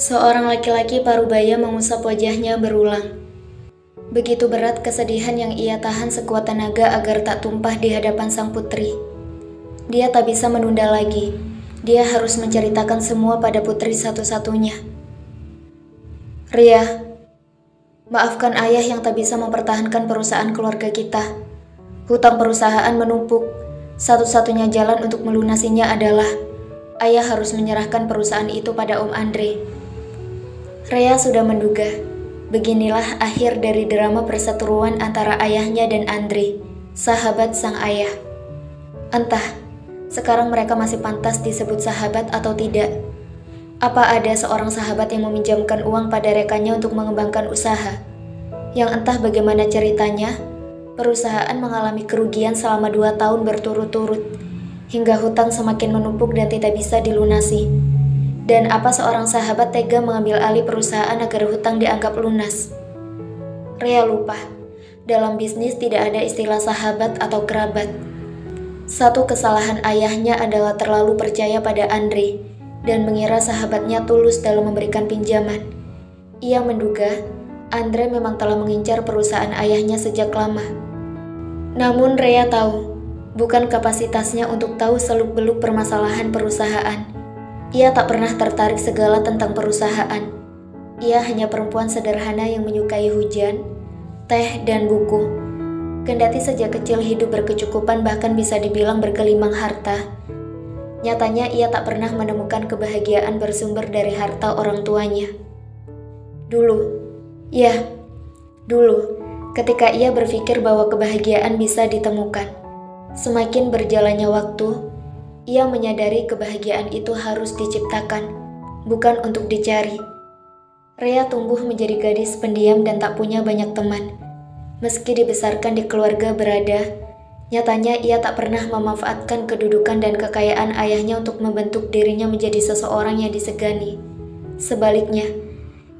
Seorang laki-laki parubaya mengusap wajahnya berulang. Begitu berat kesedihan yang ia tahan sekuat tenaga agar tak tumpah di hadapan sang putri. Dia tak bisa menunda lagi. Dia harus menceritakan semua pada putri satu-satunya. Ria, maafkan ayah yang tak bisa mempertahankan perusahaan keluarga kita. Hutang perusahaan menumpuk. Satu-satunya jalan untuk melunasinya adalah ayah harus menyerahkan perusahaan itu pada Om Andre. Ria sudah menduga. Beginilah akhir dari drama perseteruan antara ayahnya dan Andre, sahabat sang ayah. Entah, sekarang mereka masih pantas disebut sahabat atau tidak. Apa ada seorang sahabat yang meminjamkan uang pada rekannya untuk mengembangkan usaha? Yang entah bagaimana ceritanya, perusahaan mengalami kerugian selama 2 tahun berturut-turut, hingga hutang semakin menumpuk dan tidak bisa dilunasi. Dan apa seorang sahabat tega mengambil alih perusahaan agar hutang dianggap lunas? Ria lupa, dalam bisnis tidak ada istilah sahabat atau kerabat. Satu kesalahan ayahnya adalah terlalu percaya pada Andre dan mengira sahabatnya tulus dalam memberikan pinjaman. Ia menduga Andre memang telah mengincar perusahaan ayahnya sejak lama. Namun Ria tahu, bukan kapasitasnya untuk tahu seluk-beluk permasalahan perusahaan. Ia tak pernah tertarik segala tentang perusahaan. Ia hanya perempuan sederhana yang menyukai hujan, teh, dan buku. Kendati sejak kecil hidup berkecukupan bahkan bisa dibilang bergelimang harta, nyatanya ia tak pernah menemukan kebahagiaan bersumber dari harta orang tuanya. Dulu, ketika ia berpikir bahwa kebahagiaan bisa ditemukan. Semakin berjalannya waktu, ia menyadari kebahagiaan itu harus diciptakan, bukan untuk dicari. Ria tumbuh menjadi gadis pendiam dan tak punya banyak teman. Meski dibesarkan di keluarga berada, nyatanya ia tak pernah memanfaatkan kedudukan dan kekayaan ayahnya untuk membentuk dirinya menjadi seseorang yang disegani. Sebaliknya,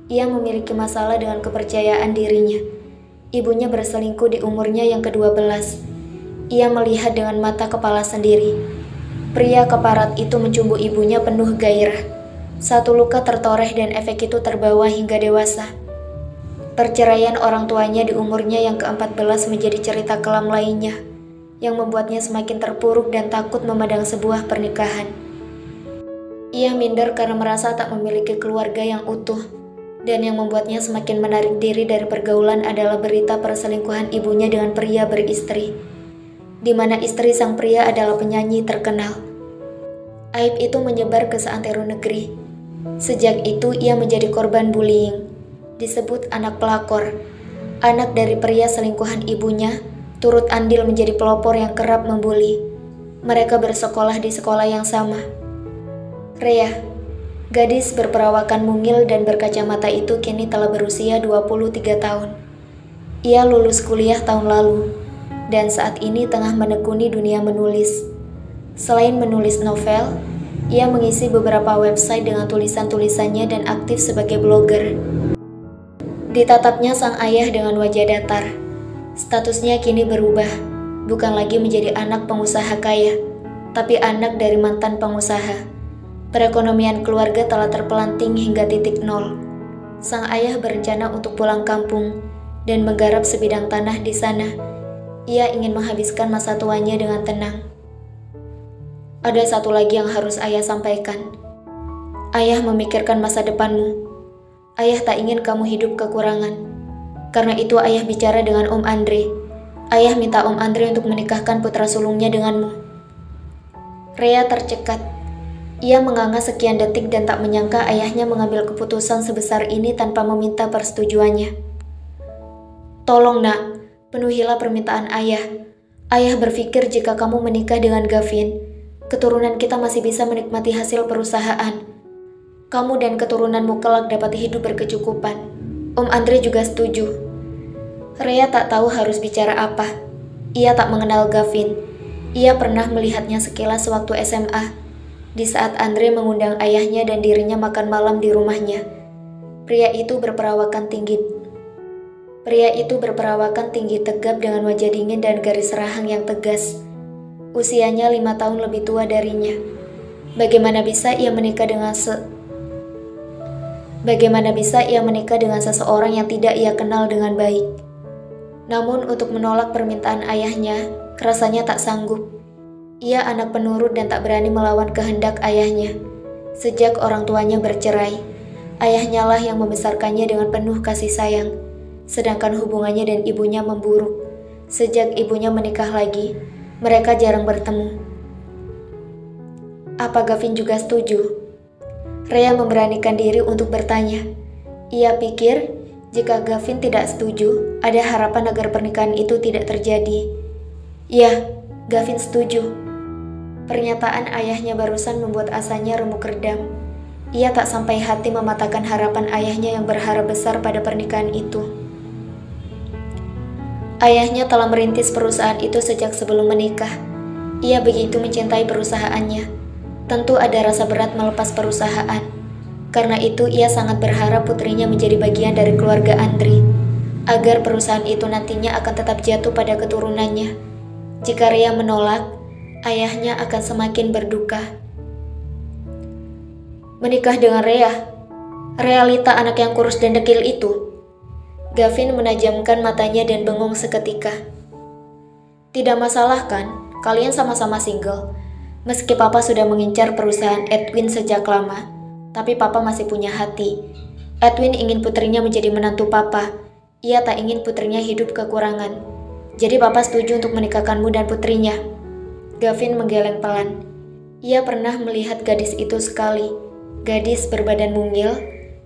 ia memiliki masalah dengan kepercayaan dirinya. Ibunya berselingkuh di umurnya yang ke-12. Ia melihat dengan mata kepala sendiri. Pria keparat itu mencumbu ibunya penuh gairah. Satu luka tertoreh dan efek itu terbawa hingga dewasa. Perceraian orang tuanya di umurnya yang ke-14 menjadi cerita kelam lainnya, yang membuatnya semakin terpuruk dan takut memandang sebuah pernikahan. Ia minder karena merasa tak memiliki keluarga yang utuh, dan yang membuatnya semakin menarik diri dari pergaulan adalah berita perselingkuhan ibunya dengan pria beristri, di mana istri sang pria adalah penyanyi terkenal. Aib itu menyebar ke seantero negeri. Sejak itu ia menjadi korban bullying, disebut anak pelakor. Anak dari pria selingkuhan ibunya, turut andil menjadi pelopor yang kerap membuli. Mereka bersekolah di sekolah yang sama. Ria, gadis berperawakan mungil dan berkacamata itu kini telah berusia 23 tahun. Ia lulus kuliah tahun lalu, dan saat ini tengah menekuni dunia menulis. Selain menulis novel, ia mengisi beberapa website dengan tulisan-tulisannya dan aktif sebagai blogger. Ditatapnya sang ayah dengan wajah datar. Statusnya kini berubah, bukan lagi menjadi anak pengusaha kaya, tapi anak dari mantan pengusaha. Perekonomian keluarga telah terpelanting hingga titik nol. Sang ayah berencana untuk pulang kampung dan menggarap sebidang tanah di sana. Ia ingin menghabiskan masa tuanya dengan tenang. Ada satu lagi yang harus ayah sampaikan. Ayah memikirkan masa depanmu. Ayah tak ingin kamu hidup kekurangan. Karena itu ayah bicara dengan Om Andre. Ayah minta Om Andre untuk menikahkan putra sulungnya denganmu. Ria tercekat. Ia menganga sekian detik dan tak menyangka ayahnya mengambil keputusan sebesar ini tanpa meminta persetujuannya. Tolong nak, penuhilah permintaan ayah. Ayah berpikir jika kamu menikah dengan Gavin, keturunan kita masih bisa menikmati hasil perusahaan. Kamu dan keturunanmu kelak dapat hidup berkecukupan. Om Andre juga setuju. Ria tak tahu harus bicara apa. Ia tak mengenal Gavin. Ia pernah melihatnya sekilas waktu SMA, di saat Andre mengundang ayahnya dan dirinya makan malam di rumahnya. Pria itu berperawakan tinggi tegap dengan wajah dingin dan garis rahang yang tegas. Usianya 5 tahun lebih tua darinya. Bagaimana bisa ia menikah dengan Bagaimana bisa ia menikah dengan seseorang yang tidak ia kenal dengan baik? Namun untuk menolak permintaan ayahnya, rasanya tak sanggup. Ia anak penurut dan tak berani melawan kehendak ayahnya. Sejak orang tuanya bercerai, ayahnya lah yang membesarkannya dengan penuh kasih sayang. Sedangkan hubungannya dan ibunya memburuk. Sejak ibunya menikah lagi, mereka jarang bertemu. Apa Gavin juga setuju? Rhea memberanikan diri untuk bertanya. Ia pikir jika Gavin tidak setuju, ada harapan agar pernikahan itu tidak terjadi. Ya, Gavin setuju. Pernyataan ayahnya barusan membuat asanya remuk redam. Ia tak sampai hati mematahkan harapan ayahnya yang berharap besar pada pernikahan itu. Ayahnya telah merintis perusahaan itu sejak sebelum menikah. Ia begitu mencintai perusahaannya. Tentu ada rasa berat melepas perusahaan. Karena itu ia sangat berharap putrinya menjadi bagian dari keluarga Andri, agar perusahaan itu nantinya akan tetap jatuh pada keturunannya. Jika Rhea menolak, ayahnya akan semakin berduka. Menikah dengan Rhea? Realita anak yang kurus dan dekil itu? Gavin menajamkan matanya dan bengong seketika. Tidak masalah kan, kalian sama-sama single. Meski papa sudah mengincar perusahaan Edwin sejak lama, tapi papa masih punya hati. Edwin ingin putrinya menjadi menantu papa. Ia tak ingin putrinya hidup kekurangan. Jadi papa setuju untuk menikahkanmu dan putrinya. Gavin menggeleng pelan. Ia pernah melihat gadis itu sekali. Gadis berbadan mungil,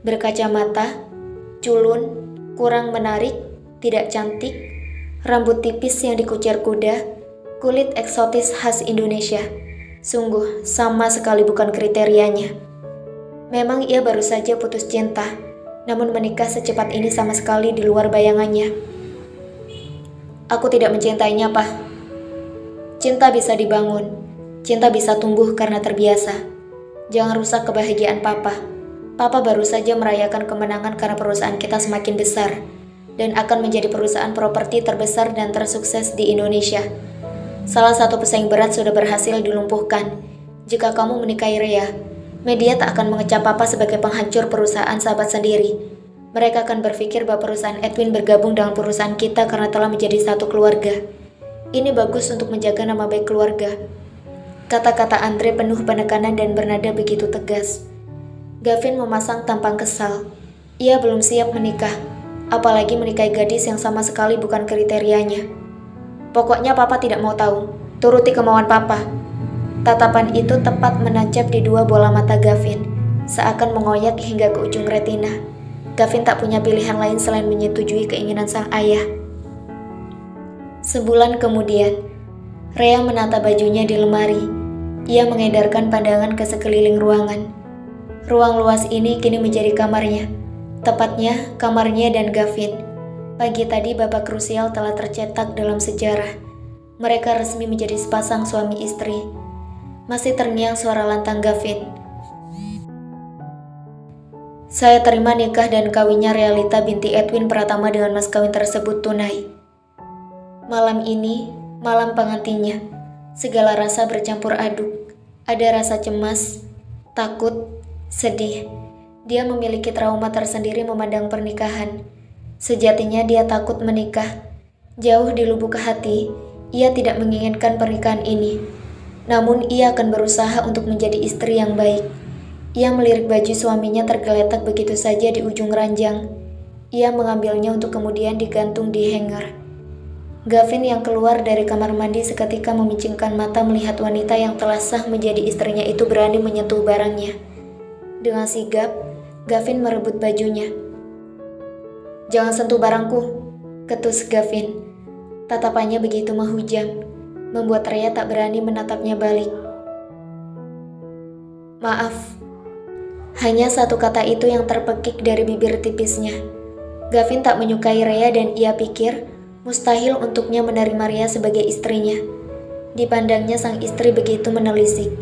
berkacamata, culun, kurang menarik, tidak cantik, rambut tipis yang dikucir kuda, kulit eksotis khas Indonesia. Sungguh, sama sekali bukan kriterianya. Memang ia baru saja putus cinta, namun menikah secepat ini sama sekali di luar bayangannya. Aku tidak mencintainya, Pak. Cinta bisa dibangun, cinta bisa tumbuh karena terbiasa. Jangan rusak kebahagiaan Papa. Papa baru saja merayakan kemenangan karena perusahaan kita semakin besar, dan akan menjadi perusahaan properti terbesar dan tersukses di Indonesia. Salah satu pesaing berat sudah berhasil dilumpuhkan. Jika kamu menikahi Rhea, media tak akan mengecap Papa sebagai penghancur perusahaan sahabat sendiri. Mereka akan berpikir bahwa perusahaan Edwin bergabung dengan perusahaan kita karena telah menjadi satu keluarga. Ini bagus untuk menjaga nama baik keluarga. Kata-kata Andre penuh penekanan dan bernada begitu tegas. Gavin memasang tampang kesal. Ia belum siap menikah, apalagi menikahi gadis yang sama sekali bukan kriterianya. Pokoknya Papa tidak mau tahu. Turuti kemauan Papa. Tatapan itu tepat menancap di dua bola mata Gavin, seakan mengoyak hingga ke ujung retina. Gavin tak punya pilihan lain selain menyetujui keinginan sang ayah. Sebulan kemudian, Rhea menata bajunya di lemari. Ia mengedarkan pandangan ke sekeliling ruangan. Ruang luas ini kini menjadi kamarnya. Tepatnya, kamarnya dan Gavin. Pagi tadi babak krusial telah tercetak dalam sejarah. Mereka resmi menjadi sepasang suami istri. Masih terngiang suara lantang Gavin. Saya terima nikah dan kawinnya Realita binti Edwin Pratama dengan mas kawin tersebut tunai. Malam ini, malam pengantinnya. Segala rasa bercampur aduk. Ada rasa cemas, takut, sedih. Dia memiliki trauma tersendiri memandang pernikahan. Sejatinya dia takut menikah. Jauh di lubuk hati, ia tidak menginginkan pernikahan ini. Namun ia akan berusaha untuk menjadi istri yang baik. Ia melirik baju suaminya tergeletak begitu saja di ujung ranjang. Ia mengambilnya untuk kemudian digantung di hanger. Gavin yang keluar dari kamar mandi seketika memicingkan mata melihat wanita yang telah sah menjadi istrinya itu berani menyentuh barangnya. Dengan sigap, Gavin merebut bajunya. Jangan sentuh barangku, ketus Gavin. Tatapannya begitu menghujam, membuat Rhea tak berani menatapnya balik. Maaf. Hanya satu kata itu yang terpekik dari bibir tipisnya. Gavin tak menyukai Rhea dan ia pikir mustahil untuknya menerima Rhea sebagai istrinya. Dipandangnya sang istri begitu menelisik.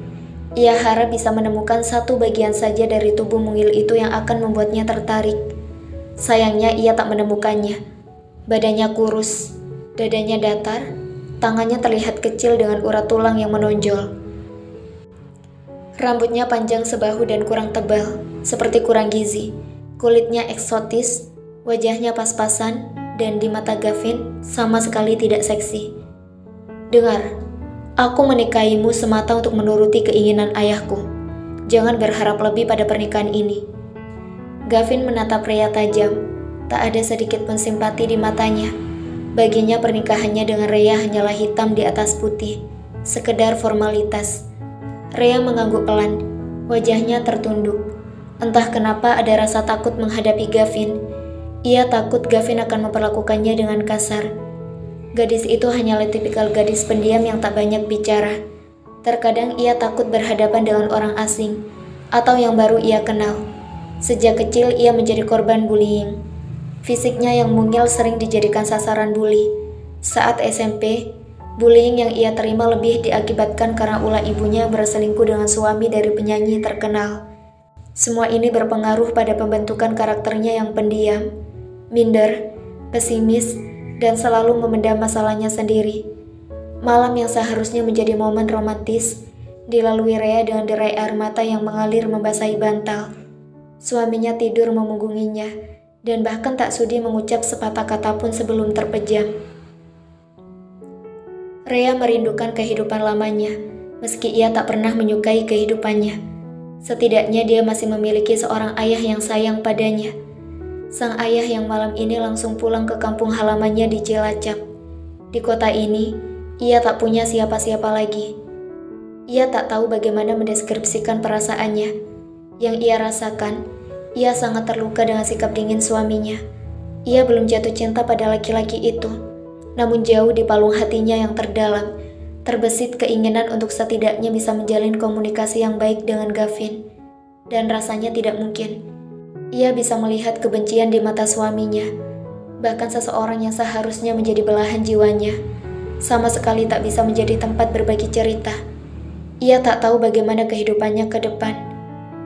Ia harap bisa menemukan satu bagian saja dari tubuh mungil itu yang akan membuatnya tertarik. Sayangnya ia tak menemukannya. Badannya kurus, dadanya datar, tangannya terlihat kecil dengan urat tulang yang menonjol. Rambutnya panjang sebahu dan kurang tebal, seperti kurang gizi. Kulitnya eksotis, wajahnya pas-pasan, dan di mata Gavin sama sekali tidak seksi. Dengar, aku menikahimu semata untuk menuruti keinginan ayahku. Jangan berharap lebih pada pernikahan ini. Gavin menatap Rhea tajam. Tak ada sedikit pun simpati di matanya. Baginya pernikahannya dengan Rhea hanyalah hitam di atas putih, sekedar formalitas. Rhea mengangguk pelan, wajahnya tertunduk. Entah kenapa ada rasa takut menghadapi Gavin. Ia takut Gavin akan memperlakukannya dengan kasar. Gadis itu hanyalah tipikal gadis pendiam yang tak banyak bicara. Terkadang ia takut berhadapan dengan orang asing, atau yang baru ia kenal. Sejak kecil ia menjadi korban bullying. Fisiknya yang mungil sering dijadikan sasaran bully. Saat SMP, bullying yang ia terima lebih diakibatkan karena ulah ibunya berselingkuh dengan suami dari penyanyi terkenal. Semua ini berpengaruh pada pembentukan karakternya yang pendiam, minder, pesimis, dan selalu memendam masalahnya sendiri. Malam yang seharusnya menjadi momen romantis, dilalui Rhea dengan derai air mata yang mengalir membasahi bantal. Suaminya tidur memunggunginya, dan bahkan tak sudi mengucap sepatah kata pun sebelum terpejam. Rhea merindukan kehidupan lamanya, meski ia tak pernah menyukai kehidupannya. Setidaknya dia masih memiliki seorang ayah yang sayang padanya. Sang ayah yang malam ini langsung pulang ke kampung halamannya di Cilacap. Di kota ini, ia tak punya siapa-siapa lagi. Ia tak tahu bagaimana mendeskripsikan perasaannya. Yang ia rasakan, ia sangat terluka dengan sikap dingin suaminya. Ia belum jatuh cinta pada laki-laki itu, namun jauh di palung hatinya yang terdalam, terbesit keinginan untuk setidaknya bisa menjalin komunikasi yang baik dengan Gavin. Dan rasanya tidak mungkin. Ia bisa melihat kebencian di mata suaminya, bahkan seseorang yang seharusnya menjadi belahan jiwanya, sama sekali tak bisa menjadi tempat berbagi cerita. Ia tak tahu bagaimana kehidupannya ke depan.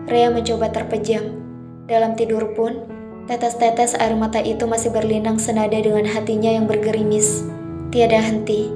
Rhea mencoba terpejam. Dalam tidur pun, tetes-tetes air mata itu masih berlinang senada dengan hatinya yang bergerimis. Tiada henti.